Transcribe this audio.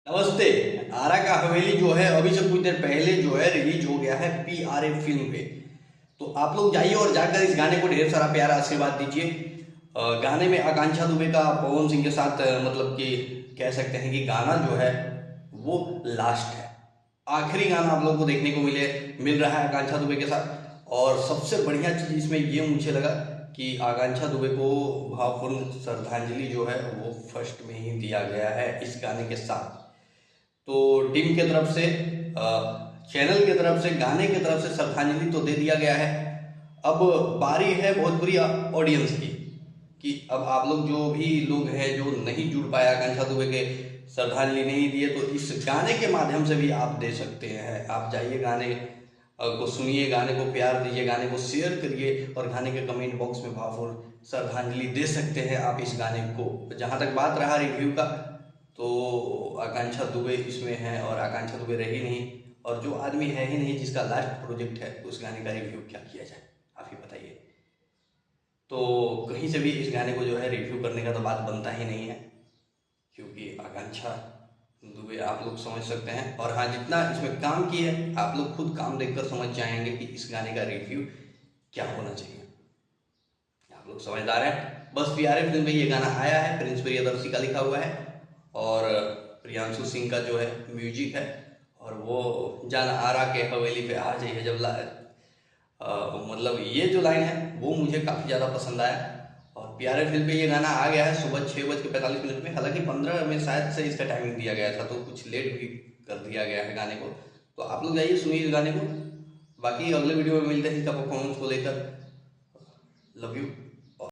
नमस्ते। आरा का हवेली जो है अभी से कुछ देर पहले जो है रिलीज हो गया है PRA फिल्म पे। तो आप लोग जाइए और जाकर इस गाने को ढेर सारा प्यारा आशीर्वाद दीजिए। गाने में आकांक्षा दुबे का पवन सिंह के साथ मतलब कि कह सकते हैं कि गाना जो है वो लास्ट है, आखिरी गाना आप लोग को देखने को मिल रहा है आकांक्षा दुबे के साथ। और सबसे बढ़िया चीज़ इसमें ये मुझे लगा कि आकांक्षा दुबे को भावपूर्ण श्रद्धांजलि जो है वो फर्स्ट में ही दिया गया है इस गाने के साथ। तो टीम के तरफ से चैनल की तरफ से गाने की तरफ से श्रद्धांजलि तो दे दिया गया है। अब बारी है भोजपुरी ऑडियंस की कि अब आप लोग जो भी लोग हैं जो नहीं जुड़ पाए आकांक्षा दुबे के श्रद्धांजलि नहीं दिए तो इस गाने के माध्यम से भी आप दे सकते हैं। आप जाइए गाने को सुनिए, गाने को प्यार दीजिए, गाने को शेयर करिए और गाने के कमेंट बॉक्स में भावपूर्ण श्रद्धांजलि दे सकते हैं आप इस गाने को। जहाँ तक बात रहा रिव्यू का, तो आकांक्षा दुबे इसमें है और आकांक्षा दुबे रही नहीं, और जो आदमी है ही नहीं जिसका लास्ट प्रोजेक्ट है उस गाने का रिव्यू क्या किया जाए, आप ही बताइए। तो कहीं से भी इस गाने को जो है रिव्यू करने का तो बात बनता ही नहीं है, क्योंकि आकांक्षा दुबे आप लोग समझ सकते हैं। और हाँ, जितना इसमें काम किया है आप लोग खुद काम देखकर समझ जाएंगे कि इस गाने का रिव्यू क्या होना चाहिए। आप लोग समझदार हैं। बस PRA फिल्म में ये गाना आया है, प्रिंस प्रियदर्शी का लिखा हुआ है और प्रियांशु सिंह का जो है म्यूजिक है। और वो जान आरा के हवेली पे आ जाइए जब मतलब ये जो लाइन है वो मुझे काफ़ी ज़्यादा पसंद आया। और PRA फिल्म पे ये गाना आ गया है सुबह 6:45 में, हालांकि 15 में शायद से इसका टाइमिंग दिया गया था, तो कुछ लेट भी कर दिया गया है गाने को। तो आप लोग जाइए सुनिए इस गाने को। बाकी अगले वीडियो में मिलते हैं इसका परफॉर्मेंस को लेकर। Love you.